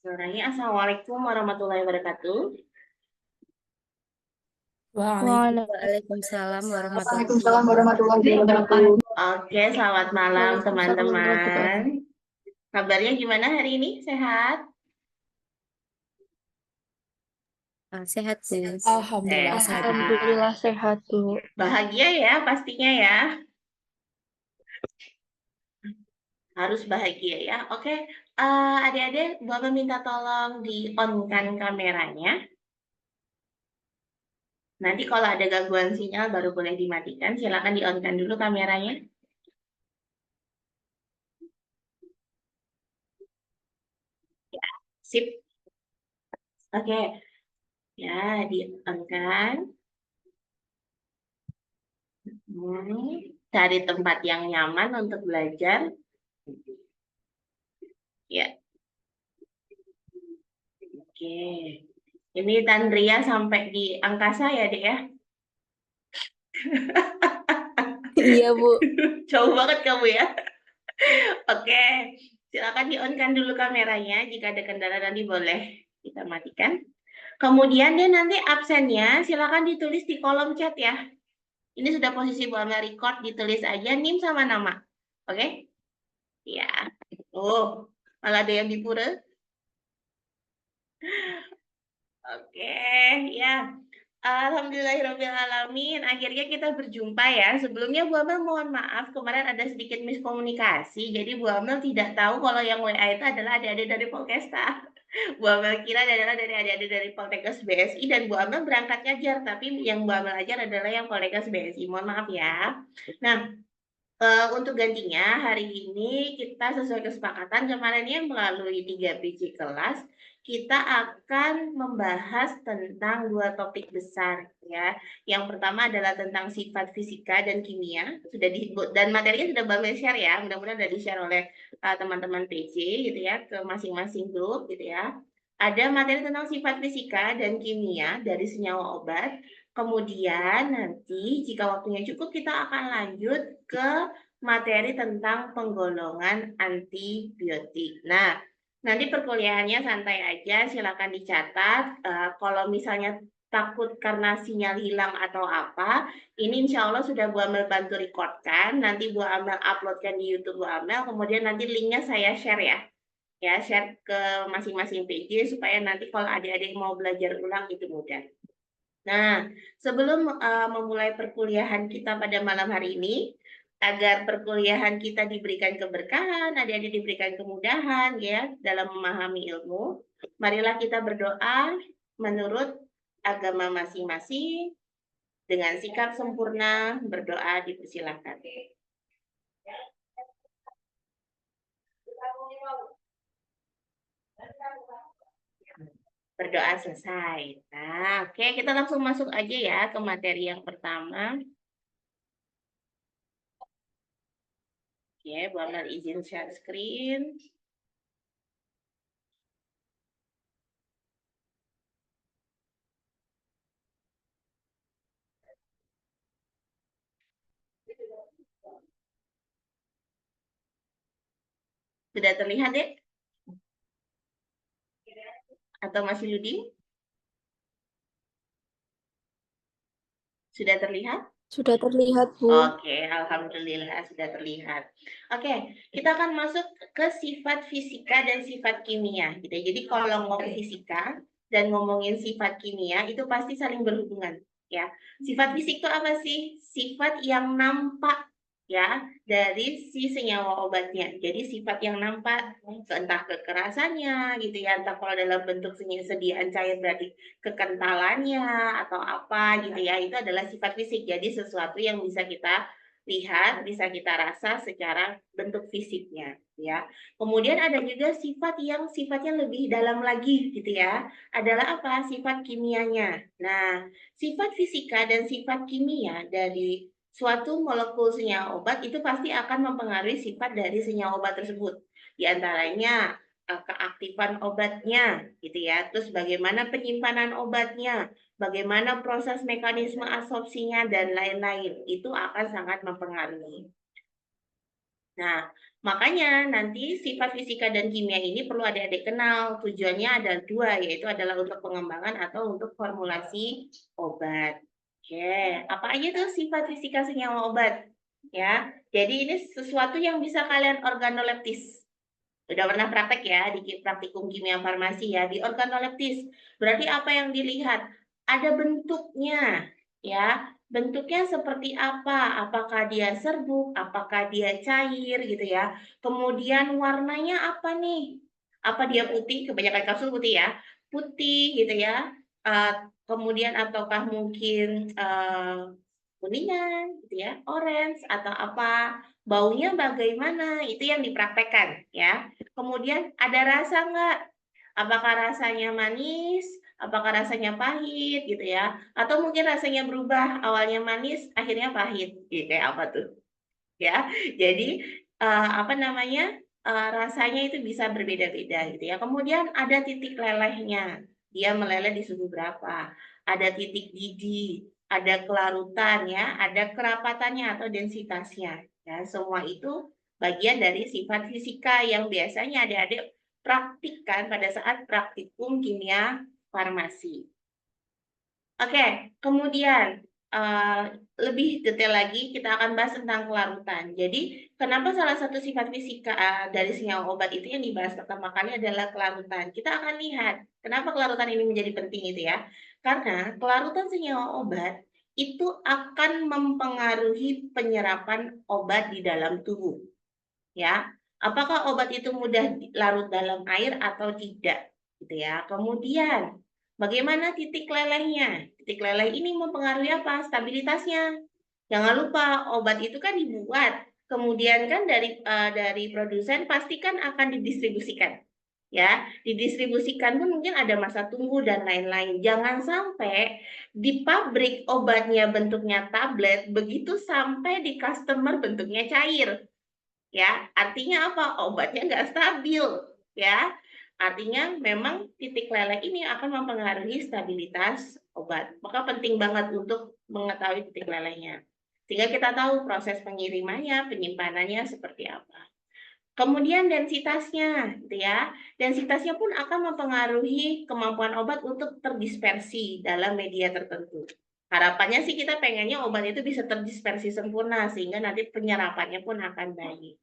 Assalamualaikum warahmatullahi wabarakatuh. Waalaikumsalam Waalaikumsalam warahmatullahi warahmatullahi wabarakatuh. Oke, selamat malam Waalaikumsalam warahmatullahi teman-teman. wabarakatuh. Kabarnya gimana hari ini? Sehat? Sehat, Sis. Alhamdulillah Sehat. sehat. Alhamdulillah sehat, Bu. Bahagia ya pastinya ya. Harus bahagia ya. Oke, adik-adik, Bapak minta tolong di-on-kan kameranya. Nanti kalau ada gangguan sinyal baru boleh dimatikan. Silakan di-on-kan dulu kameranya. Ya, sip. Oke, ya di-on-kan. Cari tempat yang nyaman untuk belajar. Ya, oke. Ini Tandria sampai di angkasa ya, Dek ya? Iya, Bu. Jauh banget kamu ya. Oke, silakan di-on-kan dulu kameranya. Jika ada kendala nanti boleh kita matikan. Kemudian dia nanti absennya silakan ditulis di kolom chat ya. Ini sudah posisi Bu Amel record, ditulis aja NIM sama nama. Oke? Ya. Oh, malah ada yang dipura. Oke, ya. Alhamdulillahirrahmanirrahim. Akhirnya kita berjumpa ya. Sebelumnya Bu Amel mohon maaf, kemarin ada sedikit miskomunikasi. Jadi Bu Amel tidak tahu kalau yang WA itu adalah adik-adik dari Polkesta. Bu Amel kira adalah dari adik-adik dari Poltekkes BSI dan Bu Amel berangkat ngajar. Tapi yang Bu Amel ajar adalah yang Poltekkes BSI. Mohon maaf ya. Nah, untuk gantinya hari ini kita sesuai kesepakatan kemarin yang melalui 3 PJ kelas kita akan membahas tentang 2 topik besar ya. Yang pertama adalah tentang sifat fisika dan kimia sudah disebut dan materinya sudah Mbak Mel share ya. Mudah-mudahan sudah di-share oleh teman-teman PJ gitu ya ke masing-masing grup gitu ya. Ada materi tentang sifat fisika dan kimia dari senyawa obat. Kemudian nanti jika waktunya cukup kita akan lanjut ke materi tentang penggolongan antibiotik. Nah, nanti perkuliahannya santai aja, silakan dicatat. Kalau misalnya takut karena sinyal hilang atau apa, ini insya Allah sudah Bu Amel bantu recordkan. Nanti Bu Amel uploadkan di YouTube Bu Amel, kemudian nanti linknya saya share ya. Ya, share ke masing-masing PJ supaya nanti kalau adik-adik mau belajar ulang itu mudah. Nah, sebelum memulai perkuliahan kita pada malam hari ini, agar perkuliahan kita diberikan keberkahan, adik-adik diberikan kemudahan ya dalam memahami ilmu, marilah kita berdoa menurut agama masing-masing dengan sikap sempurna, berdoa dipersilakan. Berdoa selesai. Nah, oke, kita langsung masuk aja ya ke materi yang pertama. Oke, Bu Amel izin share screen. Sudah terlihat ya? Atau masih loading? Sudah terlihat? Sudah terlihat, Bu. Oke, alhamdulillah sudah terlihat. Oke, kita akan masuk ke sifat fisika dan sifat kimia. Gitu. Jadi kalau ngomong fisika dan ngomongin sifat kimia itu pasti saling berhubungan. Ya, sifat fisik itu apa sih? Sifat yang nampak ya dari si senyawa obatnya. Jadi sifat yang nampak entah kekerasannya gitu ya, entah kalau dalam bentuk sediaan cair berarti kekentalannya atau apa gitu ya, itu adalah sifat fisik. Jadi sesuatu yang bisa kita lihat, bisa kita rasa secara bentuk fisiknya ya. Kemudian ada juga sifat yang sifatnya lebih dalam lagi gitu ya. Adalah apa? Sifat kimianya. Nah, sifat fisika dan sifat kimia dari suatu molekul senyawa obat itu pasti akan mempengaruhi sifat dari senyawa obat tersebut. Di antaranya keaktifan obatnya gitu ya. Terus bagaimana penyimpanan obatnya, bagaimana proses mekanisme absorpsinya dan lain-lain. Itu akan sangat mempengaruhi. Nah, makanya nanti sifat fisika dan kimia ini perlu adik-adik kenal. Tujuannya ada dua, yaitu adalah untuk pengembangan atau untuk formulasi obat. Oke, apa aja tuh sifat fisika senyawa obat? Ya, jadi ini sesuatu yang bisa kalian organoleptis. Udah pernah praktek ya di praktikum kimia farmasi ya, di organoleptis. Berarti apa yang dilihat? Ada bentuknya, ya. Bentuknya seperti apa? Apakah dia serbuk? Apakah dia cair gitu ya? Kemudian warnanya apa nih? Apa dia putih? Kebanyakan kapsul putih ya. Putih gitu ya. Kemudian ataukah mungkin kuningan gitu ya, orange atau apa? Baunya bagaimana? Itu yang dipraktekkan ya. Kemudian ada rasa nggak? Apakah rasanya manis? Apakah rasanya pahit gitu ya? Atau mungkin rasanya berubah, awalnya manis, akhirnya pahit. Gitu, kayak apa tuh? Ya. Jadi apa namanya? Rasanya itu bisa berbeda-beda gitu ya. Kemudian ada titik lelehnya. Dia meleleh di suhu berapa? Ada titik didih, ada kelarutan ya, ada kerapatannya atau densitasnya. Ya, semua itu bagian dari sifat fisika yang biasanya adik-adik praktikkan pada saat praktikum kimia farmasi. Oke, kemudian lebih detail lagi kita akan bahas tentang kelarutan. Jadi, kenapa salah satu sifat fisika dari senyawa obat itu yang dibahas pertama kali adalah kelarutan. Kita akan lihat kenapa kelarutan ini menjadi penting itu ya. Karena kelarutan senyawa obat itu akan mempengaruhi penyerapan obat di dalam tubuh. Ya, apakah obat itu mudah larut dalam air atau tidak, gitu ya. Kemudian, bagaimana titik lelehnya? Titik leleh ini mempengaruhi apa? Stabilitasnya. Jangan lupa obat itu kan dibuat, kemudian kan dari produsen pasti kan akan didistribusikan. Ya, didistribusikan pun mungkin ada masa tunggu dan lain-lain. Jangan sampai di pabrik obatnya bentuknya tablet, begitu sampai di customer bentuknya cair. Ya, artinya apa? Obatnya nggak stabil, ya. Artinya memang titik leleh ini akan mempengaruhi stabilitas obat. Maka penting banget untuk mengetahui titik lelehnya. Sehingga kita tahu proses pengirimannya, penyimpanannya seperti apa. Kemudian densitasnya, gitu ya. Densitasnya pun akan mempengaruhi kemampuan obat untuk terdispersi dalam media tertentu. Harapannya sih kita pengennya obat itu bisa terdispersi sempurna sehingga nanti penyerapannya pun akan baik.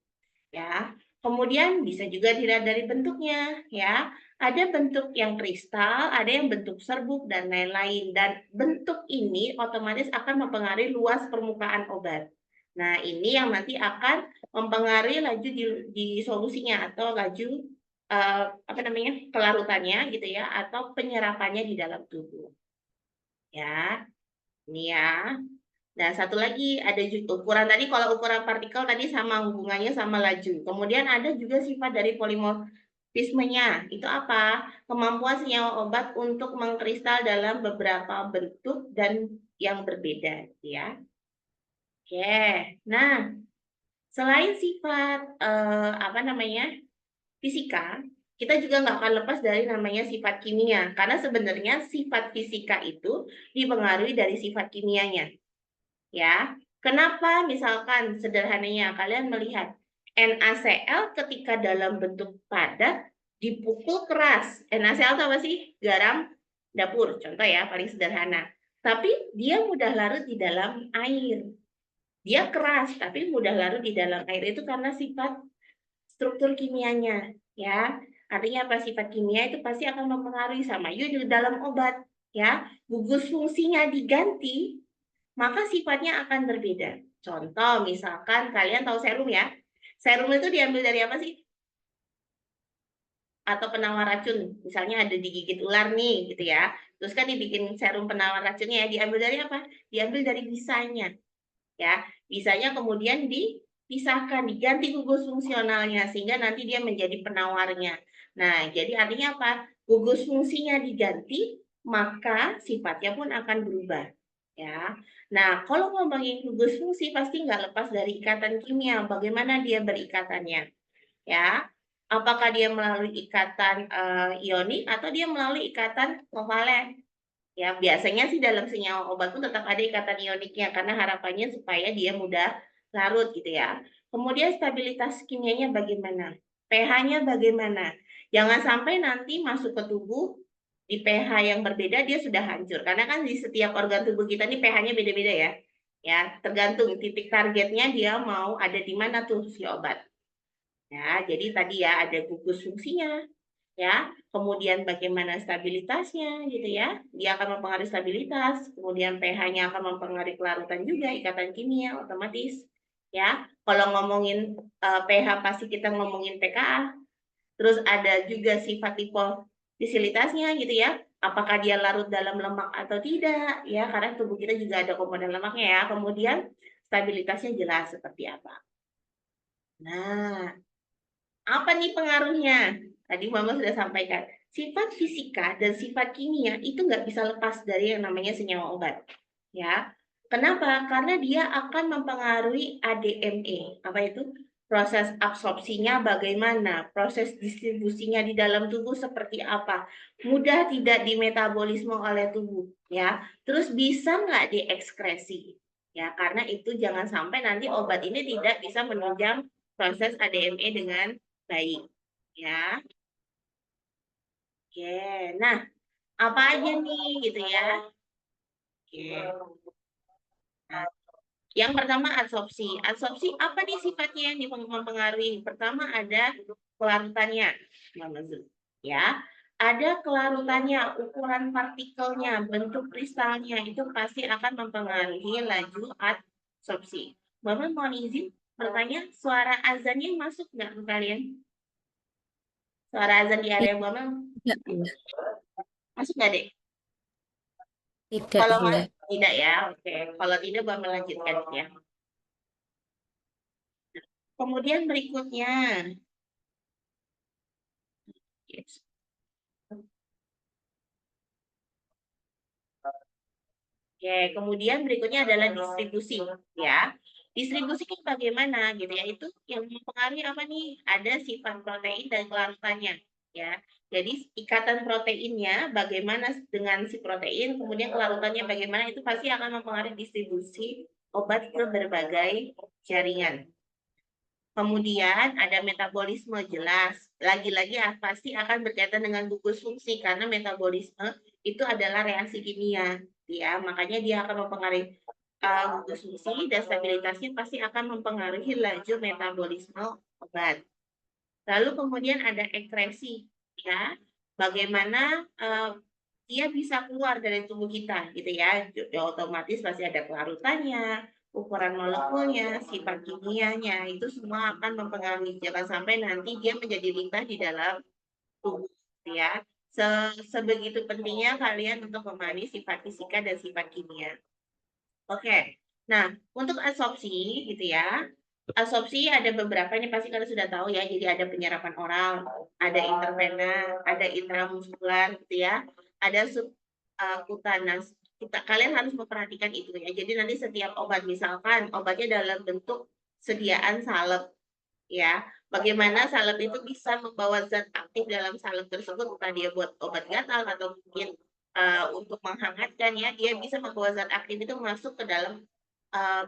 Ya, kemudian bisa juga dilihat dari bentuknya, ya. Ada bentuk yang kristal, ada yang bentuk serbuk dan lain-lain. Dan bentuk ini otomatis akan mempengaruhi luas permukaan obat. Nah, ini yang nanti akan mempengaruhi laju di solusinya atau laju apa namanya? Kelarutannya gitu ya atau penyerapannya di dalam tubuh. Ya. Ini ya. Nah, satu lagi ada juga ukuran tadi, kalau ukuran partikel tadi sama hubungannya sama laju. Kemudian ada juga sifat dari polimorfismenya. Itu apa? Kemampuan senyawa obat untuk mengkristal dalam beberapa bentuk dan yang berbeda, ya. Oke. Nah, selain sifat apa namanya? Fisika, kita juga nggak akan lepas dari namanya sifat kimia. Karena sebenarnya sifat fisika itu dipengaruhi dari sifat kimianya. Ya, kenapa misalkan sederhananya kalian melihat NaCl ketika dalam bentuk padat dipukul keras. NaCl itu apa sih? Garam dapur, contoh ya, paling sederhana. Tapi dia mudah larut di dalam air. Dia keras, tapi mudah larut di dalam air itu karena sifat struktur kimianya, ya. Artinya apa? Sifat kimia itu pasti akan mempengaruhi sama yuk di dalam obat, ya. Gugus fungsinya diganti, maka sifatnya akan berbeda. Contoh, misalkan kalian tahu serum ya. Serum itu diambil dari apa sih? Atau penawar racun. Misalnya ada digigit ular nih, gitu ya. Terus kan dibikin serum penawar racunnya ya. Diambil dari apa? Diambil dari bisanya. Ya, bisanya kemudian dipisahkan, diganti gugus fungsionalnya sehingga nanti dia menjadi penawarnya. Nah, jadi artinya apa? Gugus fungsinya diganti, maka sifatnya pun akan berubah. Ya. Nah, kalau ngomongin gugus fungsi pasti nggak lepas dari ikatan kimia. Bagaimana dia berikatannya? Ya. Apakah dia melalui ikatan ionik atau dia melalui ikatan kovalen? Ya, biasanya sih dalam senyawa obat pun tetap ada ikatan ioniknya karena harapannya supaya dia mudah larut gitu ya. Kemudian stabilitas kimianya bagaimana? pH-nya bagaimana? Jangan sampai nanti masuk ke tubuh di pH yang berbeda dia sudah hancur. Karena kan di setiap organ tubuh kita ini pH-nya beda-beda ya. Ya, tergantung titik targetnya dia mau ada di mana tuh si obat. Ya, jadi tadi ya ada gugus fungsinya, ya. Kemudian bagaimana stabilitasnya gitu ya. Dia akan mempengaruhi stabilitas, kemudian pH-nya akan mempengaruhi kelarutan juga, ikatan kimia otomatis. Ya, kalau ngomongin pH pasti kita ngomongin pKa. Terus ada juga sifat liposilitasnya gitu ya. Apakah dia larut dalam lemak atau tidak ya, karena tubuh kita juga ada komponen lemaknya ya. Kemudian stabilitasnya jelas seperti apa. Nah, apa nih pengaruhnya? Tadi Mama sudah sampaikan. Sifat fisika dan sifat kimia itu nggak bisa lepas dari yang namanya senyawa obat. Ya, kenapa? Karena dia akan mempengaruhi ADME. Apa itu? Proses absorpsinya bagaimana? Proses distribusinya di dalam tubuh seperti apa? Mudah tidak dimetabolisme oleh tubuh. Ya, terus bisa nggak diekskresi? Ya, karena itu jangan sampai nanti obat ini tidak bisa menunjang proses ADME dengan baik. Ya, oke. Nah, apa aja nih gitu ya? Oke. Nah, yang pertama adsorpsi. Adsorpsi apa nih sifatnya yang mempengaruhi? Pertama ada kelarutannya, ya. Ada kelarutannya, ukuran partikelnya, bentuk kristalnya itu pasti akan mempengaruhi laju adsorpsi. Bapak mohon izin bertanya, suara azannya masuk nggak ke kalian? Suara azan di area Bapak Tidak, Bu. masuk nggak deh? Tidak, Kalau Bu. tidak ya, oke. Kalau tidak Bapak melanjutkan ya. Kemudian berikutnya, yes. Oke, kemudian berikutnya adalah distribusi, ya. Distribusi itu bagaimana gitu ya? Itu yang mempengaruhi apa nih? Ada sifat protein dan kelarutannya, ya. Jadi ikatan proteinnya bagaimana dengan si protein, kemudian kelarutannya bagaimana itu pasti akan mempengaruhi distribusi obat ke berbagai jaringan. Kemudian ada metabolisme jelas. Lagi-lagi pasti akan berkaitan dengan gugus fungsi karena metabolisme itu adalah reaksi kimia, ya. Makanya dia akan mempengaruhi gugus fungsi dan stabilitasnya pasti akan mempengaruhi laju metabolisme obat. Lalu kemudian ada ekskresi, ya. Bagaimana dia bisa keluar dari tubuh kita, gitu ya. Otomatis pasti ada kelarutannya, ukuran molekulnya, sifat kimianya, itu semua akan mempengaruhi. Jangan sampai nanti dia menjadi limbah di dalam tubuh, ya. Sebegitu pentingnya kalian untuk memahami sifat fisika dan sifat kimia. Oke. Nah, untuk absorpsi gitu ya. Absorpsi ada beberapa, ini pasti kalian sudah tahu ya. Jadi ada penyerapan oral, ada intravena, ada intramuskular gitu ya. Ada subkutaneus. Kalian harus memperhatikan itu ya. Jadi nanti setiap obat, misalkan obatnya dalam bentuk sediaan salep ya. Bagaimana salep itu bisa membawa zat aktif dalam salep tersebut, entah dia buat obat gatal atau mungkin untuk menghangatkan ya, dia bisa membawa zat aktif itu masuk ke dalam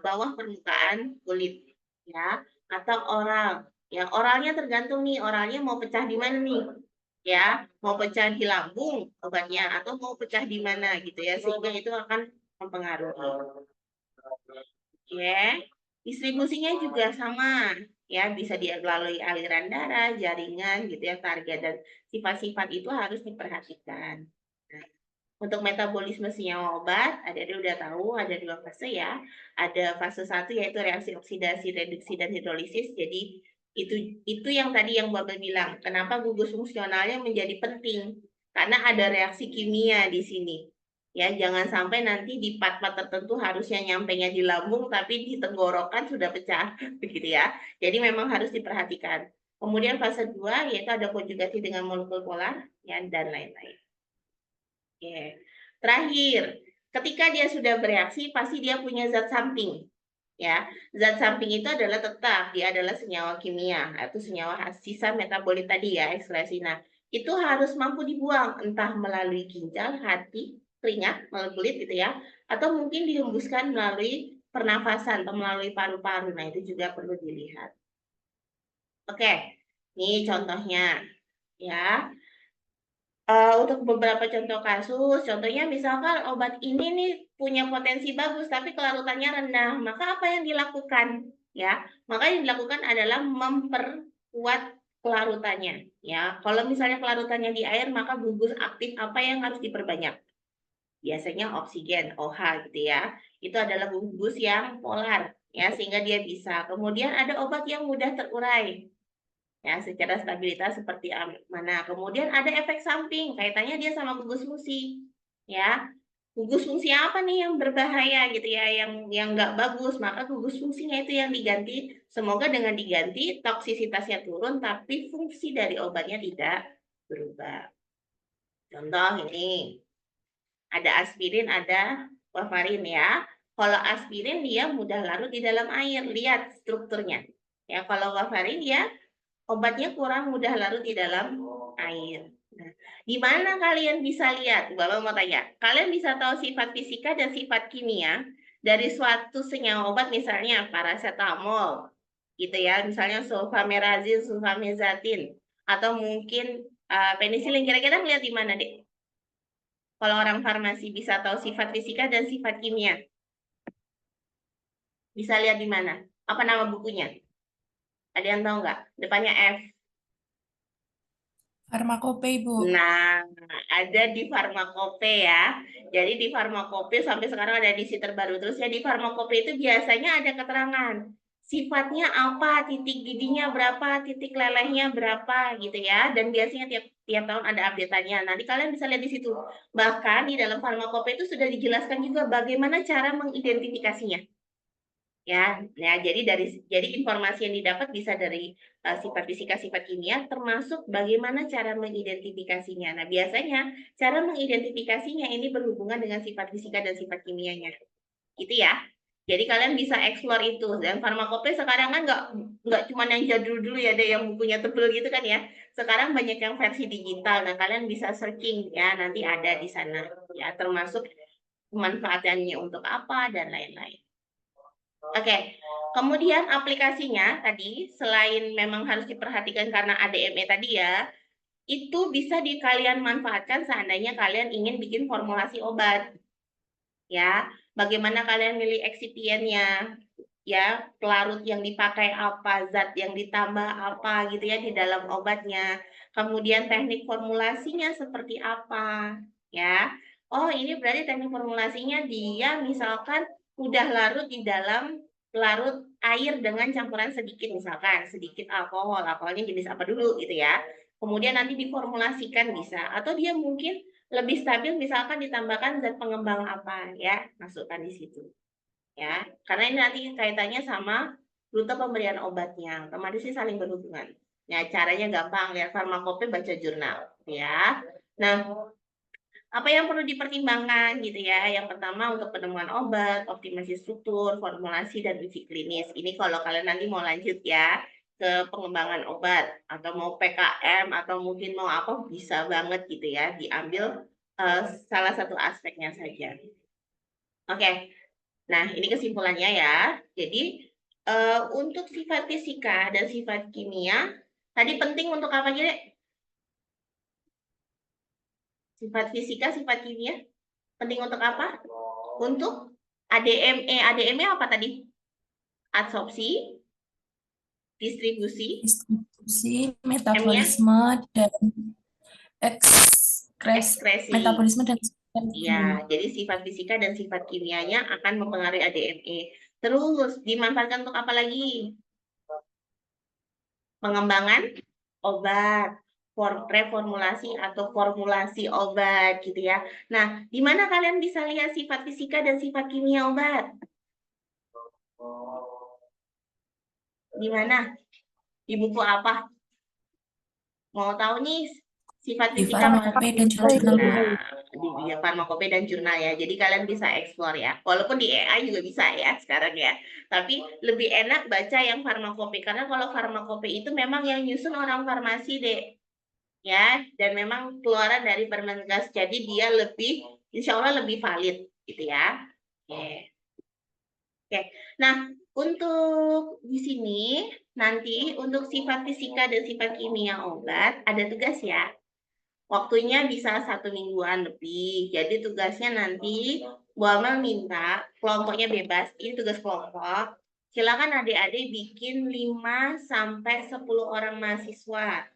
bawah permukaan kulit ya, atau oral. Ya, oralnya tergantung nih, oralnya mau pecah di mana nih? Ya, mau pecah di lambung obatnya atau mau pecah di mana gitu ya, sehingga itu akan mempengaruhi. Oke. Distribusinya juga sama ya, bisa dilalui aliran darah, jaringan gitu ya, target dan sifat-sifat itu harus diperhatikan. Nah, untuk metabolisme senyawa obat, ada udah tahu ada dua fase ya. Ada fase 1 yaitu reaksi oksidasi, reduksi dan hidrolisis. Jadi itu yang tadi yang Bapak bilang, kenapa gugus fungsionalnya menjadi penting? Karena ada reaksi kimia di sini. Ya, jangan sampai nanti di part-part tertentu harusnya nyampainya di lambung tapi di tenggorokan sudah pecah begitu ya. Jadi memang harus diperhatikan. Kemudian fase 2 yaitu ada konjugasi dengan molekul polar ya, dan lain-lain. Oke. Terakhir, ketika dia sudah bereaksi pasti dia punya zat samping. Ya, zat samping itu adalah tetap dia adalah senyawa kimia atau senyawa sisa metabolit tadi ya, ekskresi. Nah, itu harus mampu dibuang entah melalui ginjal, hati, keringat, melalui kulit gitu ya, atau mungkin dihembuskan melalui pernafasan atau melalui paru-paru. Nah, itu juga perlu dilihat. Oke, ini contohnya ya. Untuk beberapa contoh kasus, contohnya misalkan obat ini nih punya potensi bagus tapi kelarutannya rendah, maka apa yang dilakukan? Ya, maka yang dilakukan adalah memperkuat kelarutannya. Ya, kalau misalnya kelarutannya di air, maka gugus aktif apa yang harus diperbanyak? Biasanya oksigen, OH gitu ya. Itu adalah gugus yang polar, ya, sehingga dia bisa. Kemudian ada obat yang mudah terurai, ya, secara stabilitas seperti mana. Kemudian ada efek samping, kaitannya dia sama gugus fungsi, ya. Gugus fungsi apa nih yang berbahaya gitu ya, yang nggak bagus, maka gugus fungsinya itu yang diganti. Semoga dengan diganti toksisitasnya turun, tapi fungsi dari obatnya tidak berubah. Contoh ini, ada aspirin, ada warfarin ya. Kalau aspirin dia mudah larut di dalam air, lihat strukturnya. Ya, kalau warfarin dia obatnya kurang mudah larut di dalam air. Nah, di mana kalian bisa lihat? Bapak mau tanya, kalian bisa tahu sifat fisika dan sifat kimia dari suatu senyawa obat, misalnya paracetamol, gitu ya, misalnya sulfamerazin, sulfamezatin, atau mungkin penisilin. Kira-kira lihat di mana, Dek? Kalau orang farmasi bisa tahu sifat fisika dan sifat kimia, bisa lihat di mana? Apa nama bukunya? Ada yang tahu nggak? Depannya F. Farmakope, Ibu. Nah, ada di Farmakope ya. Jadi di Farmakope sampai sekarang ada edisi terbaru. Terus ya di Farmakope itu biasanya ada keterangan. Sifatnya apa, titik giginya berapa, titik lelehnya berapa gitu ya. Dan biasanya tiap tahun ada update-nya. Nanti kalian bisa lihat di situ. Bahkan di dalam Farmakope itu sudah dijelaskan juga bagaimana cara mengidentifikasinya. Ya, jadi informasi yang didapat bisa dari sifat fisika, sifat kimia, termasuk bagaimana cara mengidentifikasinya. Nah, biasanya cara mengidentifikasinya ini berhubungan dengan sifat fisika dan sifat kimianya, gitu ya. Jadi kalian bisa explore itu. Dan farmakope sekarang kan nggak cuma yang jadul dulu ya, ada yang bukunya tebel gitu kan ya. Sekarang banyak yang versi digital. Nah, kalian bisa searching ya, nanti ada di sana ya, termasuk pemanfaatannya untuk apa dan lain-lain. Oke, kemudian aplikasinya tadi selain memang harus diperhatikan karena ADME tadi ya, itu bisa kalian manfaatkan seandainya kalian ingin bikin formulasi obat. Ya, bagaimana kalian milih excipientnya, ya, pelarut yang dipakai apa, zat yang ditambah apa gitu ya di dalam obatnya. Kemudian teknik formulasinya seperti apa, ya. Oh, ini berarti teknik formulasinya dia misalkan udah larut di dalam larut air dengan campuran sedikit, misalkan sedikit alkohol, alkoholnya jenis apa dulu gitu ya. Kemudian nanti diformulasikan bisa, atau dia mungkin lebih stabil misalkan ditambahkan zat pengembang apa ya, masukkan di situ. Ya, karena ini nanti kaitannya sama rute pemberian obatnya, otomatis sih saling berhubungan. Ya, caranya gampang, lihat farmakope, baca jurnal, ya. Nah, apa yang perlu dipertimbangkan gitu ya? Yang pertama untuk penemuan obat, optimasi struktur, formulasi dan uji klinis. Ini kalau kalian nanti mau lanjut ya ke pengembangan obat atau mau PKM atau mungkin mau apa, bisa banget gitu ya, diambil salah satu aspeknya saja. Oke. Nah, ini kesimpulannya ya. Jadi, untuk sifat fisika dan sifat kimia, tadi penting untuk apa aja, Dek? Sifat fisika, sifat kimia, penting untuk apa? Untuk ADME. ADME apa tadi? Adsorpsi, distribusi, Distribusi, M-nya metabolisme, dan ekskresi. metabolisme dan Ya, jadi sifat fisika dan sifat kimianya akan mempengaruhi ADME. Terus, dimanfaatkan untuk apa lagi? Pengembangan obat, reformulasi atau formulasi obat gitu ya. Nah, di mana kalian bisa lihat sifat fisika dan sifat kimia obat? Di mana? Di buku apa? Mau tahu nih sifat di fisika farmakope dan jurnal. nah, di farmakope dan jurnal ya. Jadi kalian bisa explore ya. Walaupun di AI juga bisa ya sekarang ya. Tapi lebih enak baca yang farmakope karena kalau farmakope itu memang yang nyusun orang farmasi deh. Ya, dan memang keluaran dari Permenkes, jadi dia lebih, insya Allah lebih valid gitu ya. Oke. Nah, untuk di sini nanti untuk sifat fisika dan sifat kimia obat ada tugas ya. Waktunya bisa 1 mingguan lebih. Jadi tugasnya nanti Bu Amel minta kelompoknya bebas. Ini tugas kelompok. Silakan adik-adik bikin 5 sampai 10 orang mahasiswa.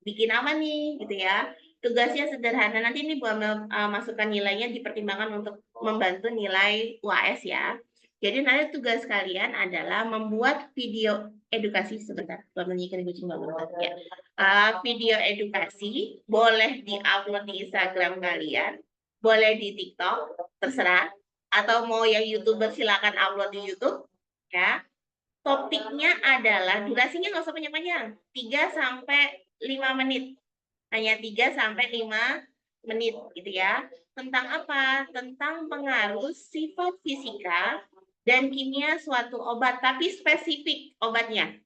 Bikin apa nih gitu ya. Tugasnya sederhana. Nanti ini Bu Amel masukkan nilainya dipertimbangkan untuk membantu nilai UAS ya. Jadi nanti tugas kalian adalah membuat video edukasi sebentar. Bu Amel nyikin kucing banget ya. Video edukasi boleh diupload di Instagram kalian, boleh di TikTok, terserah. Atau mau yang YouTuber silakan upload di YouTube ya. Topiknya adalah durasinya nggak usah panjang-panjang, 3 sampai 5 menit. Hanya 3 sampai 5 menit gitu ya. Tentang apa? Tentang pengaruh sifat fisika dan kimia suatu obat, tapi spesifik obatnya.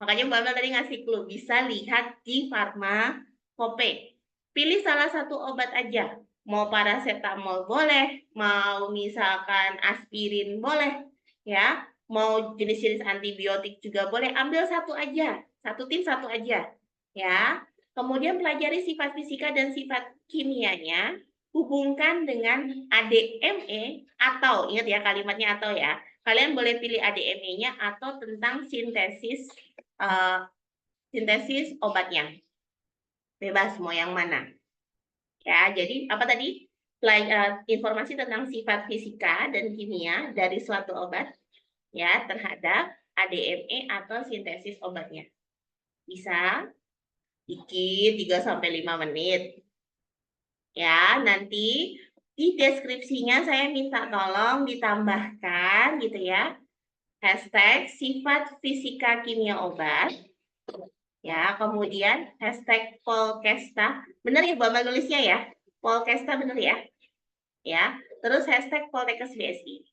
Makanya Mbak Mel tadi ngasih clue, bisa lihat di Farmakope. Pilih salah satu obat aja. Mau paracetamol boleh, mau misalkan aspirin boleh, ya. Mau jenis-jenis antibiotik juga boleh, ambil satu aja. Satu tim satu aja, ya. Kemudian pelajari sifat fisika dan sifat kimianya, hubungkan dengan ADME atau, ingat ya kalimatnya atau ya. Kalian boleh pilih ADME-nya atau tentang sintesis obatnya. Bebas mau yang mana. Ya, jadi apa tadi? Informasi tentang sifat fisika dan kimia dari suatu obat ya terhadap ADME atau sintesis obatnya. Bisa dikit 3 sampai 5 menit. Ya, nanti di deskripsinya saya minta tolong ditambahkan gitu ya. Hashtag sifat fisika kimia obat. Ya, kemudian hashtag Polkesta. Benar ya Bu Amal nulisnya ya? Polkesta benar ya? Ya, terus hashtag Poltekkes BSI.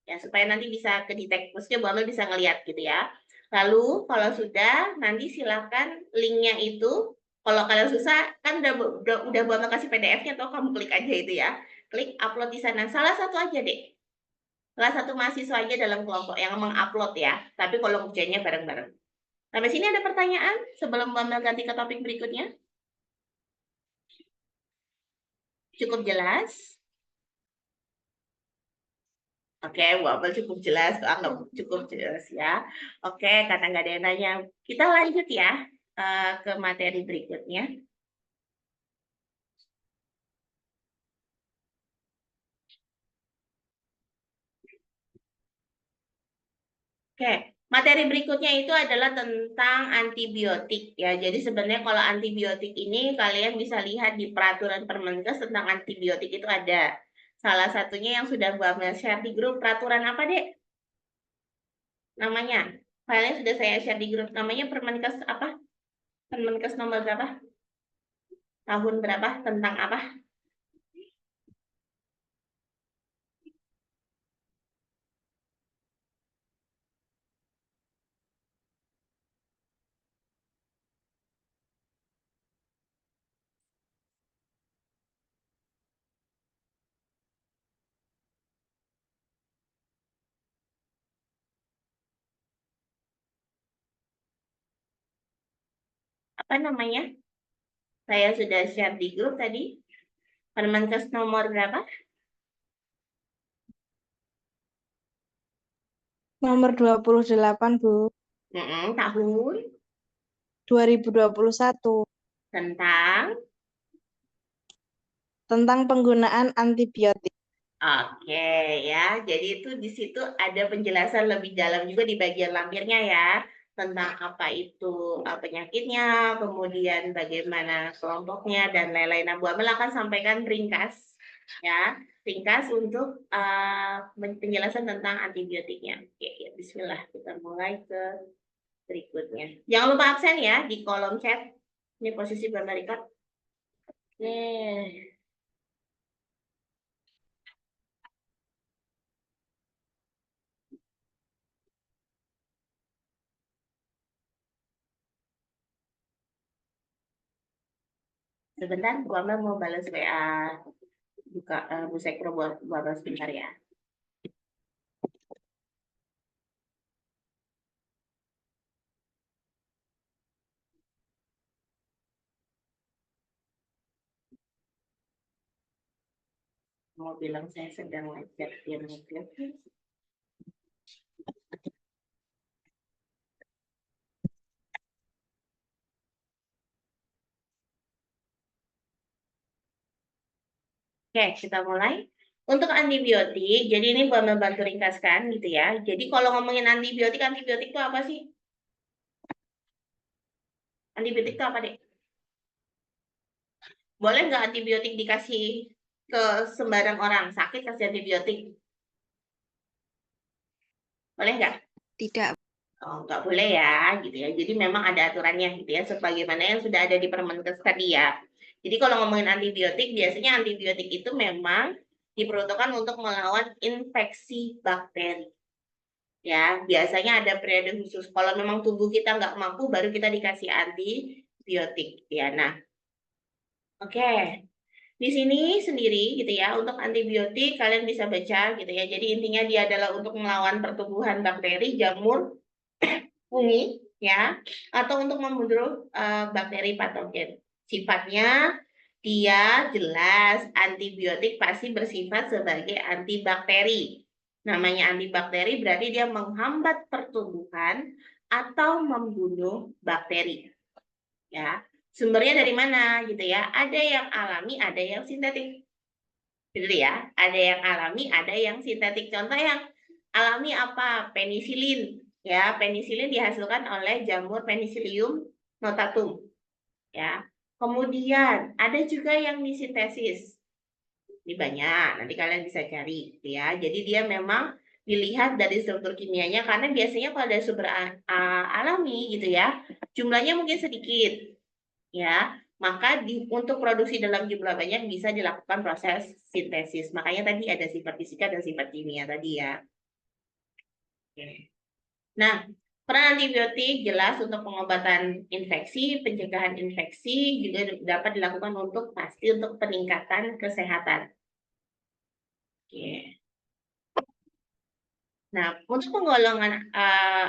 Ya, supaya nanti bisa kedetek, maksudnya Bu Amal bisa ngelihat gitu ya. Lalu kalau sudah, nanti silakan linknya itu. Kalau kalian susah, kan udah Bu Amal kasih PDF-nya, atau kamu klik aja itu ya. Klik upload di sana. Salah satu aja deh. Salah satu mahasiswa aja dalam kelompok yang mengupload ya. Tapi kalau kerjanya bareng-bareng. Sampai sini ada pertanyaan sebelum Bu Amel ganti ke topik berikutnya? Cukup jelas? Oke, wabel cukup jelas, anggap cukup jelas ya. Oke, karena nggak ada yang nanya, kita lanjut ya ke materi berikutnya. Oke, materi berikutnya itu adalah tentang antibiotik ya. Jadi sebenarnya kalau antibiotik ini kalian bisa lihat di peraturan Permenkes tentang antibiotik itu ada. Salah satunya yang sudah Bu Amel share di grup, peraturan apa, Dek? Namanya? Filenya sudah saya share di grup. Namanya Permenkes apa? Permenkes nomor berapa? Tahun berapa? Tentang apa? Apa namanya? Saya sudah share di grup tadi. Permenkes nomor berapa? Nomor 28, Bu. Tahun 2021. Tentang penggunaan antibiotik. Oke ya, jadi itu di situ ada penjelasan lebih dalam juga di bagian lampirnya ya, tentang apa itu penyakitnya, kemudian bagaimana kelompoknya dan lain-lain. Nah, Bu Amel akan sampaikan ringkas ya, ringkas untuk penjelasan tentang antibiotiknya. Oke, ya, Bismillah, kita mulai ke berikutnya. Jangan lupa absen ya di kolom chat. Ini posisi Bu Amel record. Nih. Sebentar, Bu Amel mau balas WA buka Bu Sekro buat sebentar ya. Mau bilang saya sedang ngajak dia ngajak. Oke, kita mulai. Untuk antibiotik, jadi ini buat membantu ringkaskan gitu ya. Jadi kalau ngomongin antibiotik itu apa sih? Antibiotik itu apa, Dek? Boleh nggak antibiotik dikasih ke sembarang orang? Sakit kasih antibiotik? Boleh nggak? Tidak. Oh, nggak boleh ya, gitu ya. Jadi memang ada aturannya gitu ya, sebagaimana yang sudah ada di Permenkes tadi ya. Jadi kalau ngomongin antibiotik, biasanya antibiotik itu memang diperuntukkan untuk melawan infeksi bakteri. Ya, biasanya ada periode khusus. Kalau memang tubuh kita nggak mampu, baru kita dikasih antibiotik. Ya, nah, oke. Di sini sendiri gitu ya, untuk antibiotik kalian bisa baca gitu ya. Jadi intinya dia adalah untuk melawan pertumbuhan bakteri, jamur, fungi ya, atau untuk membunuh bakteri patogen. Sifatnya dia jelas antibiotik pasti bersifat sebagai antibakteri. Namanya antibakteri berarti dia menghambat pertumbuhan atau membunuh bakteri. Ya. Sumbernya dari mana gitu ya? Ada yang alami, ada yang sintetik. Gitu ya. Ada yang alami, ada yang sintetik. Contoh yang alami apa? Penisilin. Ya, penisilin dihasilkan oleh jamur Penicillium notatum. Ya. Kemudian ada juga yang disintesis. Ini banyak, nanti kalian bisa cari gitu ya. Jadi dia memang dilihat dari struktur kimianya karena biasanya kalau ada sumber alami gitu ya, jumlahnya mungkin sedikit ya. Maka untuk produksi dalam jumlah banyak bisa dilakukan proses sintesis. Makanya tadi ada sifat fisika dan sifat kimia tadi ya. Oke. Nah, peran antibiotik jelas untuk pengobatan infeksi, pencegahan infeksi juga dapat dilakukan untuk pasti untuk peningkatan kesehatan. Oke. Nah, untuk penggolongan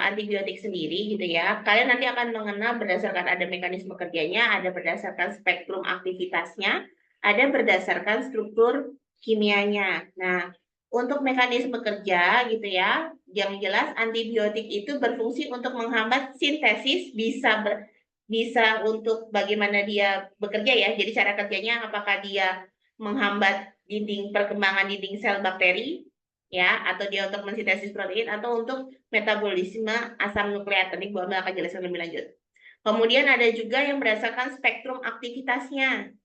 antibiotik sendiri gitu ya, kalian nanti akan mengenal berdasarkan ada mekanisme kerjanya, ada berdasarkan spektrum aktivitasnya, ada berdasarkan struktur kimianya. Nah, untuk mekanisme kerja gitu ya, yang jelas antibiotik itu berfungsi untuk menghambat sintesis, bisa untuk bagaimana dia bekerja ya. Jadi cara kerjanya apakah dia menghambat perkembangan dinding sel bakteri ya, atau dia untuk mensintesis protein atau untuk metabolisme asam nukleat. Tadi Bu Amel akan jelaskan lebih lanjut. Kemudian ada juga yang berdasarkan spektrum aktivitasnya.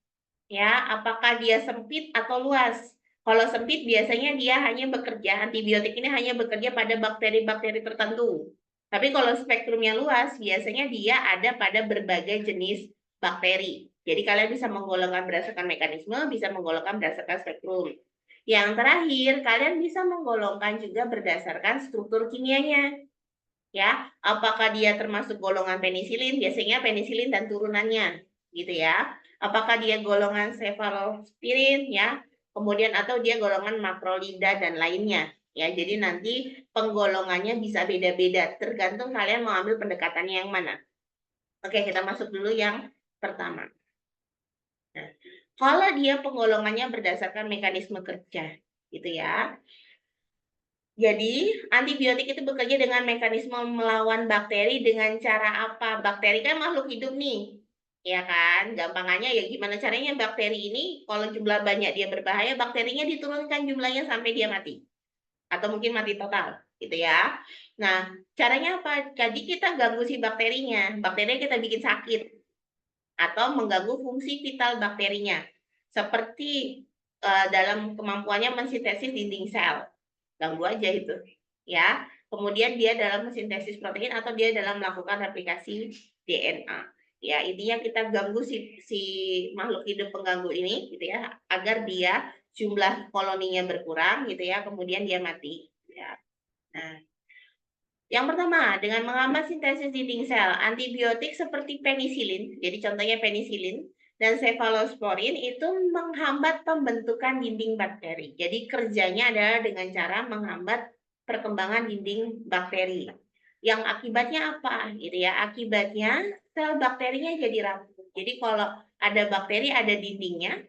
Ya, apakah dia sempit atau luas? Kalau sempit biasanya dia hanya bekerja, antibiotik ini hanya bekerja pada bakteri-bakteri tertentu. Tapi kalau spektrumnya luas, biasanya dia ada pada berbagai jenis bakteri. Jadi kalian bisa menggolongkan berdasarkan mekanisme, bisa menggolongkan berdasarkan spektrum. Yang terakhir, kalian bisa menggolongkan juga berdasarkan struktur kimianya. Ya, apakah dia termasuk golongan penisilin? Biasanya penisilin dan turunannya, gitu ya. Apakah dia golongan cefalosporin ya, kemudian atau dia golongan makrolida dan lainnya. Ya, jadi nanti penggolongannya bisa beda-beda, tergantung kalian mau ambil pendekatannya yang mana. Oke, kita masuk dulu yang pertama. Nah, kalau dia penggolongannya berdasarkan mekanisme kerja, gitu ya. Jadi, antibiotik itu bekerja dengan mekanisme melawan bakteri dengan cara apa? Bakteri kan makhluk hidup nih, ya kan? Gampangannya ya gimana caranya bakteri ini, kalau jumlah banyak dia berbahaya, bakterinya diturunkan jumlahnya sampai dia mati. Atau mungkin mati total, gitu ya. Nah, caranya apa? Jadi kita ganggu si bakterinya kita bikin sakit. Atau mengganggu fungsi vital bakterinya. Seperti dalam kemampuannya mensintesis dinding sel. Ganggu aja itu ya. Kemudian dia dalam sintesis protein atau dia dalam melakukan replikasi DNA. Ya, intinya kita ganggu si makhluk hidup pengganggu ini gitu ya, agar dia jumlah koloninya berkurang gitu ya, kemudian dia mati ya. Nah, yang pertama, dengan menghambat sintesis dinding sel, antibiotik seperti penisilin, jadi contohnya penisilin dan cefalosporin itu menghambat pembentukan dinding bakteri. Jadi kerjanya adalah dengan cara menghambat perkembangan dinding bakteri. Yang akibatnya apa? Gitu ya. Akibatnya sel bakterinya jadi rapuh. Jadi kalau ada bakteri ada dindingnya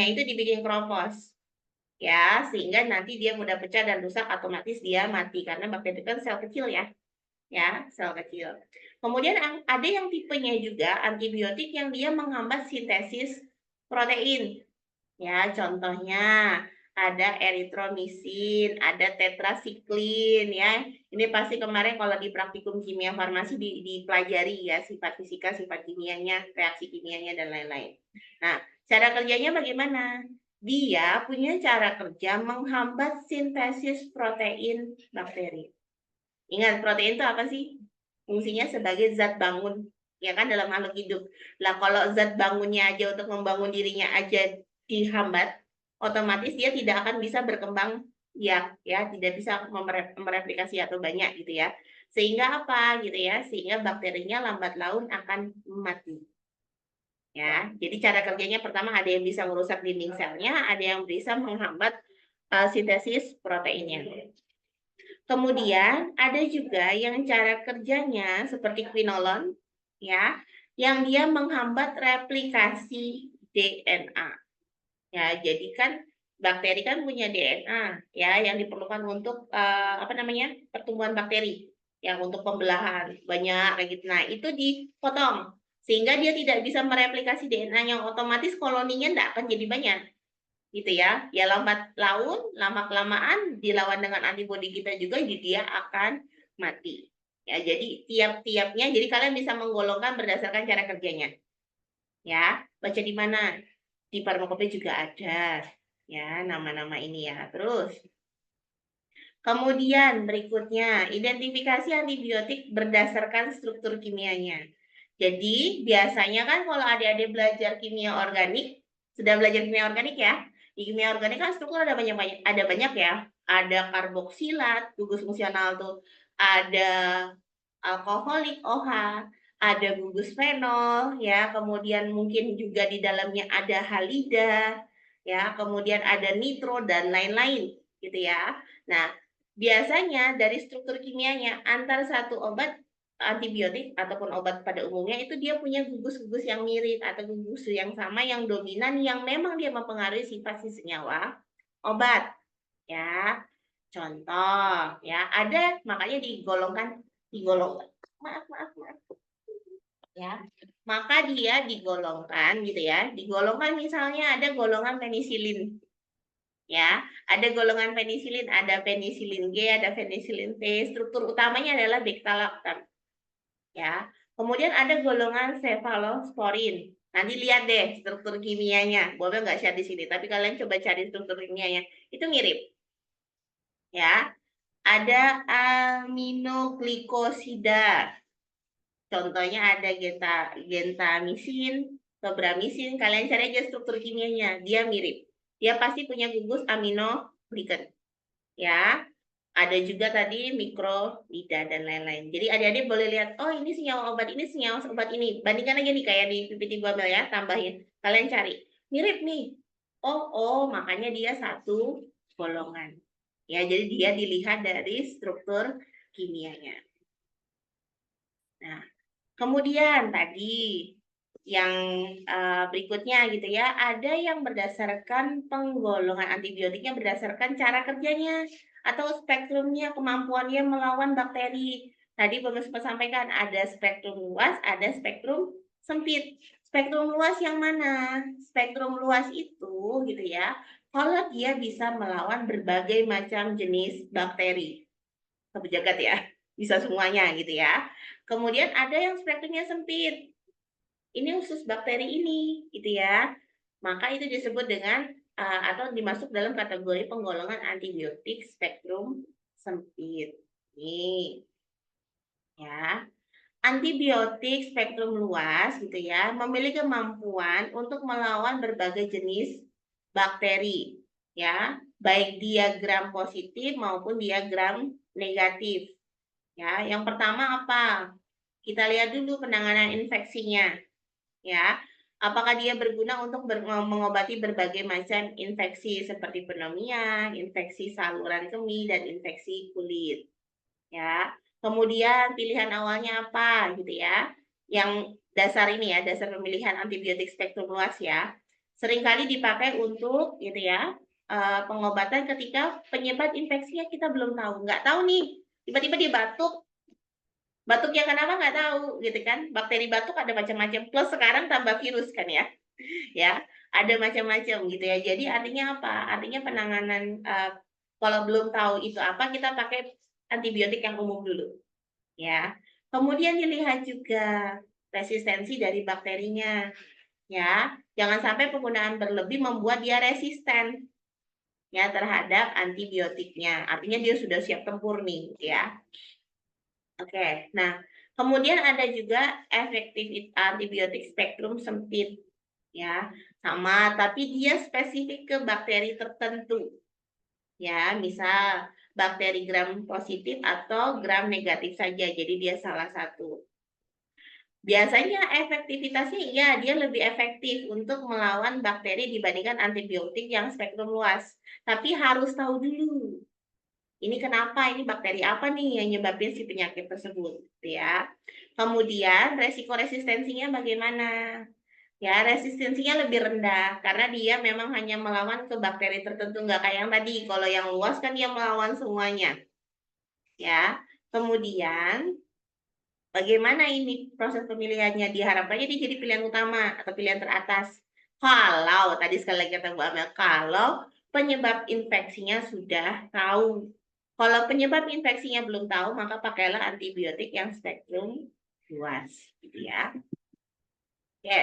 itu dibikin keropos. ya, sehingga nanti dia mudah pecah dan rusak, otomatis dia mati karena bakteri kan sel kecil ya, sel kecil. Kemudian ada yang tipenya juga antibiotik yang dia menghambat sintesis protein. Ya, contohnya ada eritromisin, ada tetrasiklin ya. Ini pasti kemarin kalau di praktikum kimia farmasi dipelajari ya, sifat fisika, sifat kimianya, reaksi kimianya dan lain-lain. Nah, cara kerjanya bagaimana? Dia punya cara kerja menghambat sintesis protein bakteri. Ingat, protein itu apa sih? Fungsinya sebagai zat bangun, ya kan, dalam makhluk hidup. Lah kalau zat bangunnya aja untuk membangun dirinya aja dihambat, otomatis dia tidak akan bisa berkembang ya tidak bisa mereplikasi atau banyak gitu ya. Sehingga apa gitu ya? Sehingga bakterinya lambat laun akan mati. Ya, jadi cara kerjanya pertama ada yang bisa merusak dinding selnya, ada yang bisa menghambat sintesis proteinnya. Kemudian ada juga yang cara kerjanya seperti quinolone ya, yang dia menghambat replikasi DNA. Ya, jadi kan bakteri kan punya DNA ya yang diperlukan untuk pertumbuhan bakteri yang untuk pembelahan banyak kayak gitu. Nah, itu dipotong sehingga dia tidak bisa mereplikasi DNA yang otomatis koloninya tidak akan jadi banyak. Gitu ya. Ya lambat laun, lama-kelamaan dilawan dengan antibodi kita juga dia akan mati. Ya, jadi tiap-tiapnya jadi kalian bisa menggolongkan berdasarkan cara kerjanya. Ya, baca di mana? Di farmakope juga ada ya nama-nama ini ya. Terus kemudian berikutnya, identifikasi antibiotik berdasarkan struktur kimianya. Jadi biasanya kan kalau adik-adik belajar kimia organik, sudah belajar kimia organik ya. Di kimia organik kan struktur ada banyak ya. Ada karboksilat, gugus fungsional tuh. Ada alkoholik OH, ada gugus fenol ya, kemudian mungkin juga di dalamnya ada halida ya, kemudian ada nitro dan lain-lain gitu ya. Nah, biasanya dari struktur kimianya antar satu obat antibiotik ataupun obat pada umumnya itu dia punya gugus-gugus yang mirip atau gugus yang sama yang dominan yang memang dia mempengaruhi sifat si senyawa obat ya. Contoh ya, ada makanya digolongkan maaf ya. Maka dia digolongkan gitu ya. Digolongkan misalnya ada golongan penisilin. Ya, ada golongan penisilin, ada penisilin G, ada penisilin T. Struktur utamanya adalah beta-lactam. Ya. Kemudian ada golongan cefalosporin. Nanti lihat deh struktur kimianya. Boleh nggak share di sini, tapi kalian coba cari struktur kimianya. Itu mirip. Ya. Ada aminoglikosida. Contohnya ada gentamisin, tobramycin. Kalian cari aja struktur kimianya, dia mirip. Dia pasti punya gugus aminoglikan. Ya, ada juga tadi mikrolida dan lain-lain. Jadi adik-adik boleh lihat, oh ini senyawa obat ini, senyawa obat ini. Bandingkan aja nih kayak di PPT Buamel ya, tambahin. Kalian cari, mirip nih. Oh, makanya dia satu golongan. Ya, jadi dia dilihat dari struktur kimianya. Nah, kemudian tadi yang berikutnya gitu ya, ada yang berdasarkan penggolongan antibiotiknya berdasarkan cara kerjanya atau spektrumnya, kemampuannya melawan bakteri. Tadi Bapak sempat sampaikan ada spektrum luas, ada spektrum sempit. Spektrum luas yang mana? Spektrum luas itu gitu ya, kalau dia bisa melawan berbagai macam jenis bakteri. Kebijakan ya, bisa semuanya gitu ya. Kemudian ada yang spektrumnya sempit. Ini khusus bakteri ini, gitu ya. Maka itu disebut dengan atau dimasuk dalam kategori penggolongan antibiotik spektrum sempit. Nih, ya. Antibiotik spektrum luas, gitu ya, memiliki kemampuan untuk melawan berbagai jenis bakteri, ya, baik dia gram positif maupun dia gram negatif. Ya, yang pertama apa? Kita lihat dulu penanganan infeksinya. Ya, apakah dia berguna untuk mengobati berbagai macam infeksi seperti pneumonia, infeksi saluran kemih dan infeksi kulit. Ya. Kemudian pilihan awalnya apa gitu ya? Yang dasar ini ya, dasar pemilihan antibiotik spektrum luas ya. Seringkali dipakai untuk gitu ya, pengobatan ketika penyebab infeksinya kita belum tahu. Nggak tahu nih, tiba-tiba dia batuk. Batuknya kenapa nggak tahu, gitu kan? Bakteri batuk ada macam-macam. Plus sekarang tambah virus kan ya. Ya, ada macam-macam gitu ya. Jadi artinya apa? Artinya penanganan kalau belum tahu itu apa, kita pakai antibiotik yang umum dulu. Ya. Kemudian dilihat juga resistensi dari bakterinya. Ya, jangan sampai penggunaan berlebih membuat dia resisten ya terhadap antibiotiknya. Artinya dia sudah siap tempur nih, ya. Oke, nah kemudian ada juga efektif antibiotik spektrum sempit, ya, sama, tapi dia spesifik ke bakteri tertentu, ya, misal bakteri gram positif atau gram negatif saja, jadi dia salah satu. Biasanya efektivitasnya ya dia lebih efektif untuk melawan bakteri dibandingkan antibiotik yang spektrum luas. Tapi harus tahu dulu, ini kenapa, ini bakteri apa nih yang nyebabin si penyakit tersebut, ya. Kemudian resiko resistensinya bagaimana? Ya, resistensinya lebih rendah karena dia memang hanya melawan ke bakteri tertentu, nggak kayak yang tadi. Kalau yang luas kan dia melawan semuanya. Ya. Kemudian bagaimana ini proses pemilihannya? Diharapkannya dia jadi pilihan utama atau pilihan teratas. Kalau tadi sekali lagi kata Bu Amel, kalau penyebab infeksinya sudah tahu. Kalau penyebab infeksinya belum tahu, maka pakailah antibiotik yang spektrum luas, gitu ya. Oke,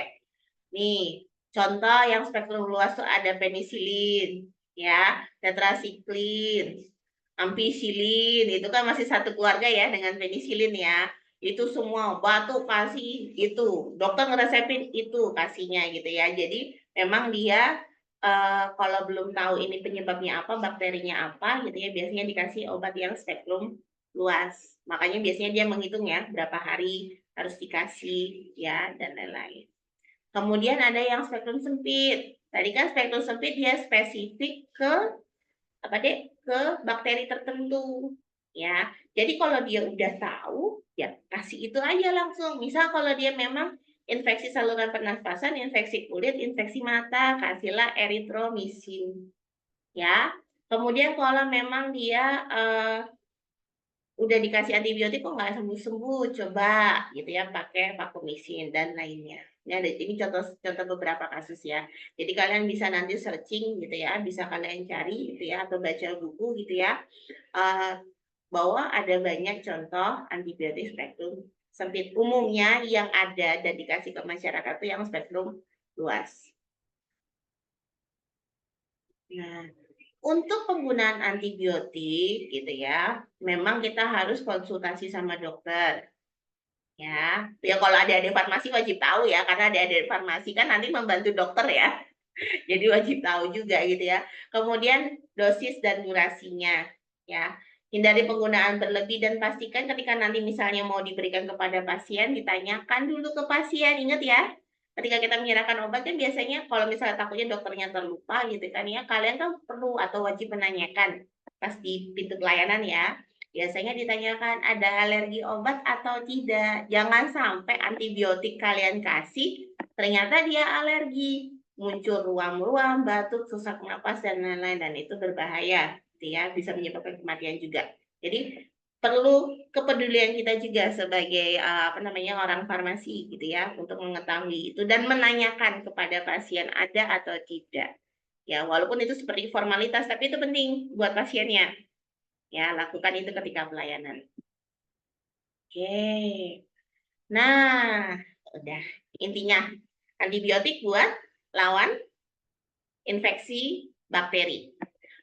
nih contoh yang spektrum luas tuh ada penisilin, ya, tetrasiklin, ampicillin, itu kan masih satu keluarga ya dengan penisilin ya. Itu semua batuk kasih itu, dokter ngeresepin itu kasihnya gitu ya. Jadi memang dia kalau belum tahu ini penyebabnya apa, bakterinya apa gitu ya, biasanya dikasih obat yang spektrum luas. Makanya biasanya dia menghitung ya berapa hari harus dikasih ya dan lain-lain. Kemudian ada yang spektrum sempit. Tadi kan spektrum sempit dia spesifik ke apa deh? Ke bakteri tertentu. Ya. Jadi kalau dia udah tahu, ya kasih itu aja langsung. Misal kalau dia memang infeksi saluran pernafasan, infeksi kulit, infeksi mata, kasihlah eritromisin. Ya. Kemudian kalau memang dia udah dikasih antibiotik kok nggak sembuh-sembuh, coba gitu ya pakai vakumisin dan lainnya. Ya, ini contoh beberapa kasus ya. Jadi kalian bisa nanti searching gitu ya, bisa kalian cari gitu ya atau baca buku gitu ya. Bahwa ada banyak contoh antibiotik spektrum sempit umumnya yang ada dan dikasih ke masyarakat itu yang spektrum luas. Nah, untuk penggunaan antibiotik gitu ya, memang kita harus konsultasi sama dokter. Ya, kalau ada farmasi wajib tahu ya, karena ada farmasi kan nanti membantu dokter ya. Jadi wajib tahu juga gitu ya. Kemudian dosis dan durasinya ya. Hindari penggunaan berlebih dan pastikan ketika nanti misalnya mau diberikan kepada pasien ditanyakan dulu ke pasien. Ingat ya. Ketika kita menyerahkan obat kan biasanya kalau misalnya takutnya dokternya terlupa gitu kan ya, kalian kan perlu atau wajib menanyakan pas di pintu pelayanan ya. Biasanya ditanyakan ada alergi obat atau tidak. Jangan sampai antibiotik kalian kasih ternyata dia alergi, muncul ruam-ruam, batuk, sesak napas dan lain-lain, dan itu berbahaya, gitu ya, bisa menyebabkan kematian juga. Jadi perlu kepedulian kita juga sebagai orang farmasi gitu ya untuk mengetahui itu dan menanyakan kepada pasien ada atau tidak. Ya, walaupun itu seperti formalitas tapi itu penting buat pasiennya. Ya, lakukan itu ketika pelayanan. Oke. Nah, udah intinya antibiotik buat lawan infeksi bakteri.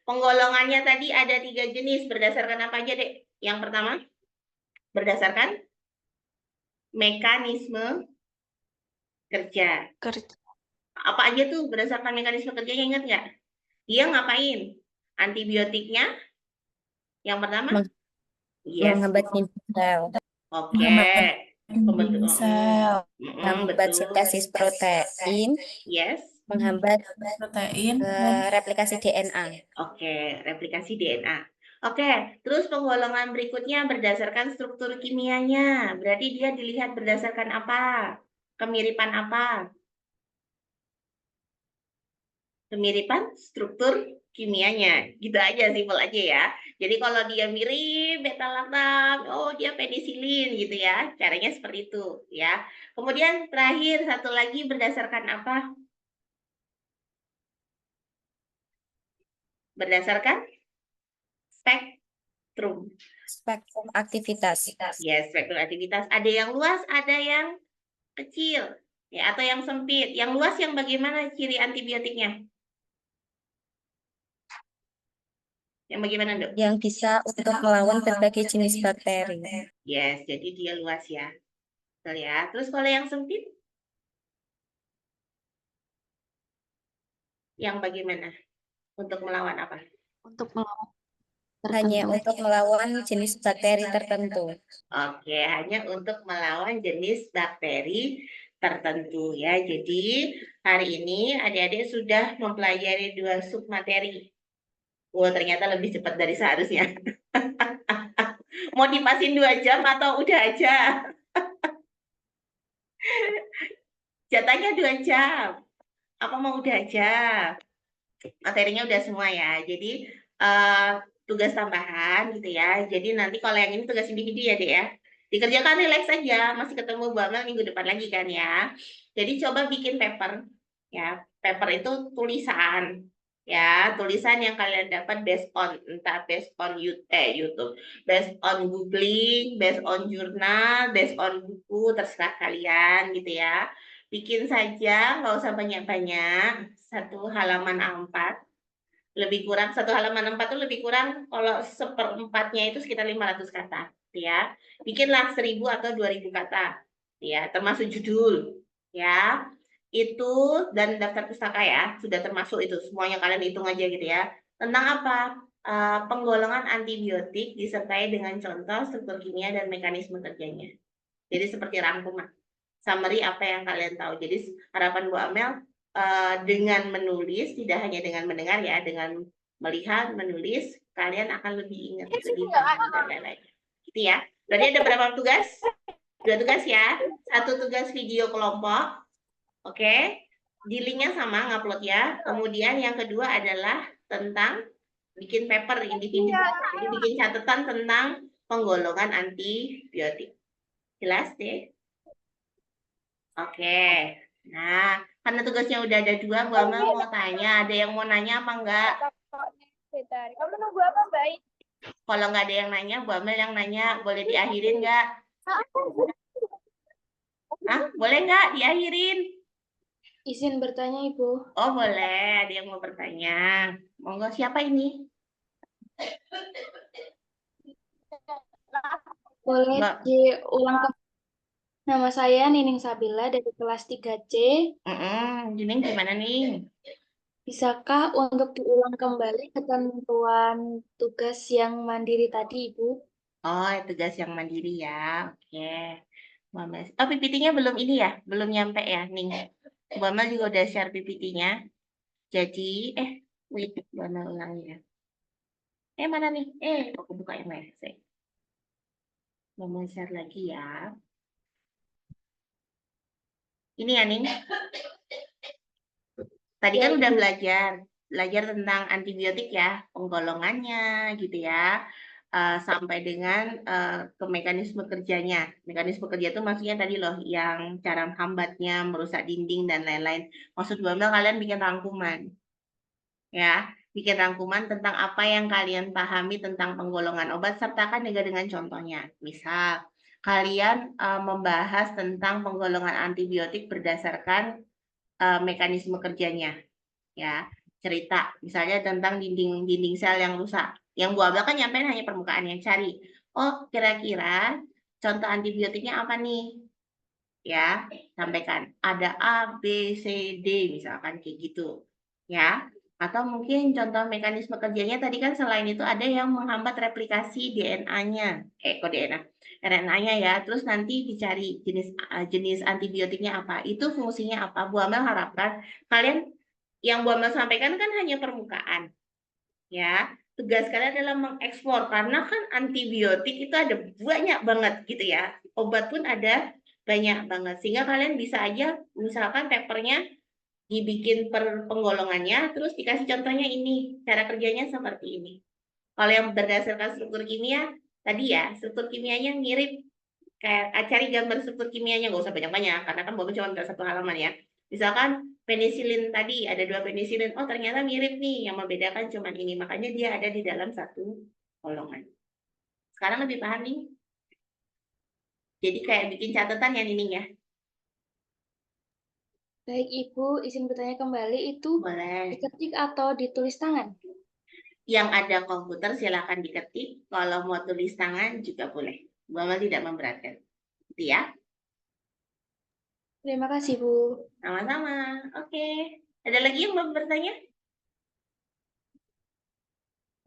Penggolongannya tadi ada 3 jenis berdasarkan apa aja, Dek? Yang pertama, berdasarkan mekanisme kerja. Apa aja tuh berdasarkan mekanisme kerjanya, ingat nggak? Dia ngapain? Antibiotiknya yang pertama? Yes. Menghambat sel, Oke. Pembentukan sel, menghambat sintesis protein, Yes. menghambat protein, replikasi DNA. Oke, replikasi DNA. Oke, terus penggolongan berikutnya berdasarkan struktur kimianya. Berarti dia dilihat berdasarkan apa? Kemiripan apa? Kemiripan struktur kimianya. Gitu aja, simpel aja ya. Jadi kalau dia mirip beta-lactam, oh dia penisilin gitu ya. Caranya seperti itu ya. Kemudian terakhir satu lagi berdasarkan apa? Berdasarkan spektrum. Spektrum aktivitas. Ya, spektrum aktivitas. Ada yang luas, ada yang kecil. Ya, atau yang sempit. Yang luas yang bagaimana ciri antibiotiknya? Yang bagaimana, Dok? Yang bisa untuk melawan berbagai jenis bakteri. Yes, jadi dia luas ya. Betul ya. Terus kalau yang sempit? Yang bagaimana? Untuk melawan apa? Untuk melawan Hanya tertentu. untuk melawan jenis bakteri tertentu. Oke, hanya untuk melawan jenis bakteri tertentu ya. Jadi hari ini adik-adik sudah mempelajari 2 submateri. Oh, ternyata lebih cepat dari seharusnya. Mau dipasin 2 jam atau udah aja? Jatahnya 2 jam. Apa mau udah aja? Materinya udah semua ya. Jadi tugas tambahan gitu ya. Jadi nanti kalau yang ini tugas individu ya, Dek ya. Dikerjakan relax aja, masih ketemu Bu Amel minggu depan lagi kan ya. Jadi coba bikin paper ya. Paper itu tulisan ya, tulisan yang kalian dapat based on YouTube, based on googling, based on jurnal, based on buku, terserah kalian gitu ya. Bikin saja, nggak usah banyak-banyak, 1 halaman A4, lebih kurang 1 halaman A4 itu lebih kurang kalau 1/4-nya itu sekitar 500 kata, ya. Bikinlah 1000 atau 2000 kata, ya, termasuk judul, ya. Itu dan daftar pustaka ya, sudah termasuk itu, semuanya kalian hitung aja gitu ya. Tentang apa? Penggolongan antibiotik disertai dengan contoh struktur kimia dan mekanisme kerjanya. Jadi seperti rangkuman, summary apa yang kalian tahu. Jadi harapan Bu Amel dengan menulis, tidak hanya dengan mendengar ya, dengan melihat, menulis, kalian akan lebih ingat, lebih paham dan lain-lain. Gitu ya. Berarti ada berapa tugas? 2 tugas ya. 1 tugas video kelompok. Oke. Di linknya sama, ngupload ya. Kemudian yang kedua adalah tentang bikin paper individu. Jadi bikin catatan tentang penggolongan antibiotik. Jelas deh? Oke. Nah, karena tugasnya udah ada 2, Bu Amel mau tanya, ada yang mau nanya apa enggak? Kamu nunggu apa, Mbak? Kalau nggak ada yang nanya, Bu Amel yang nanya, boleh diakhirin nggak? Hah? Boleh nggak diakhirin? Izin bertanya, Ibu. Oh, boleh. Ada yang mau bertanya. Monggo, siapa ini? Boleh Mbak. diulang ke nama saya Nining Sabila dari kelas 3C. Jining gimana nih? Bisakah untuk diulang kembali ketentuan tugas yang mandiri tadi, Ibu? Oh, tugas yang mandiri ya. Oke. Mama. Oh, PPT-nya belum ini ya? Belum nyampe ya, Ning? Bu Amel juga udah share PPT-nya. Jadi, wait, Bu Amel ulangi ya. Mana nih? Aku buka yang lain. Mau share lagi ya. Ini ya, Ning. Tadi kan udah belajar tentang antibiotik ya, penggolongannya gitu ya, sampai dengan ke mekanisme kerjanya. Mekanisme kerja itu maksudnya tadi loh, yang cara hambatnya, merusak dinding dan lain-lain. Maksud Bu Amel kalian bikin rangkuman, ya, bikin rangkuman tentang apa yang kalian pahami tentang penggolongan obat, sertakan juga dengan contohnya. Misal, kalian membahas tentang penggolongan antibiotik berdasarkan mekanisme kerjanya, ya, cerita misalnya tentang dinding sel yang rusak. Yang Bu Amel kan nyampein hanya permukaan, yang cari, oh kira-kira contoh antibiotiknya apa nih, ya, sampaikan ada A, B, C, D misalkan kayak gitu, ya. Atau mungkin contoh mekanisme kerjanya tadi kan selain itu ada yang menghambat replikasi DNA-nya, kok DNA, RNA-nya ya. Terus nanti dicari jenis antibiotiknya apa, itu fungsinya apa. Bu Amel harapkan kalian, yang Bu Amel sampaikan kan hanya permukaan, ya. Tugas kalian adalah mengeksplor, karena kan antibiotik itu ada banyak banget gitu ya. Obat pun ada banyak banget, sehingga kalian bisa aja misalkan papernya dibikin per penggolongannya, terus dikasih contohnya ini, cara kerjanya seperti ini. Kalau yang berdasarkan struktur kimia, tadi ya, struktur kimianya mirip, kayak cari gambar struktur kimianya, nggak usah banyak-banyak, karena kan Bapak cuma nggak 1 halaman ya. Misalkan penisilin tadi, ada 2 penisilin, oh ternyata mirip nih, yang membedakan cuma ini, makanya dia ada di dalam 1 golongan. Sekarang lebih paham nih? Jadi kayak bikin catatan ya Nining ya? Baik, Ibu, izin bertanya kembali, itu Boleh. diketik atau ditulis tangan? Yang ada komputer silakan diketik, kalau mau tulis tangan juga boleh. Bu Amal tidak memberatkan. Gitu ya. Terima kasih, Bu. Sama-sama. Oke. Ada lagi yang mau bertanya?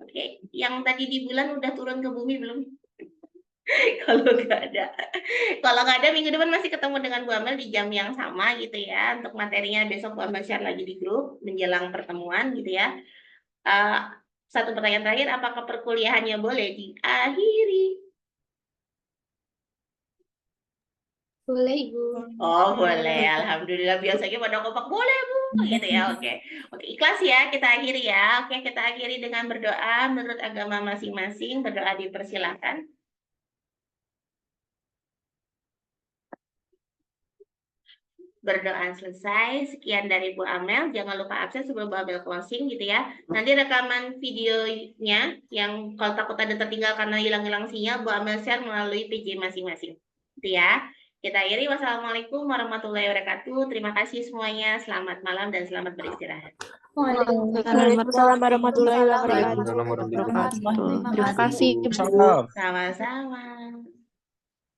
Oke. Yang tadi di bulan udah turun ke bumi belum? Kalau nggak ada. Kalau nggak ada, minggu depan masih ketemu dengan Bu Amel di jam yang sama gitu ya. Untuk materinya besok Bu Amel share lagi di grup menjelang pertemuan gitu ya. Satu pertanyaan terakhir, apakah perkuliahannya boleh diakhiri? Boleh, Ibu. Oh boleh, alhamdulillah, biasanya pada kompak boleh Bu, gitu ya. Oke, ikhlas ya, kita akhiri ya. Oke, kita akhiri dengan berdoa menurut agama masing-masing. Berdoa dipersilahkan. Berdoa selesai. Sekian dari Bu Amel. Jangan lupa absen sebelum Bu Amel closing gitu ya. Nanti rekaman videonya yang kalau takut ada tertinggal karena hilang-hilang sinyal, Bu Amel share melalui PJ masing-masing. Gitu ya. Kita akhiri. Wassalamualaikum warahmatullahi wabarakatuh. Terima kasih semuanya. Selamat malam dan selamat beristirahat. Waalaikumsalam warahmatullahi wabarakatuh. Warahmatullahi Terima kasih. wabarakatuh. Sama-sama.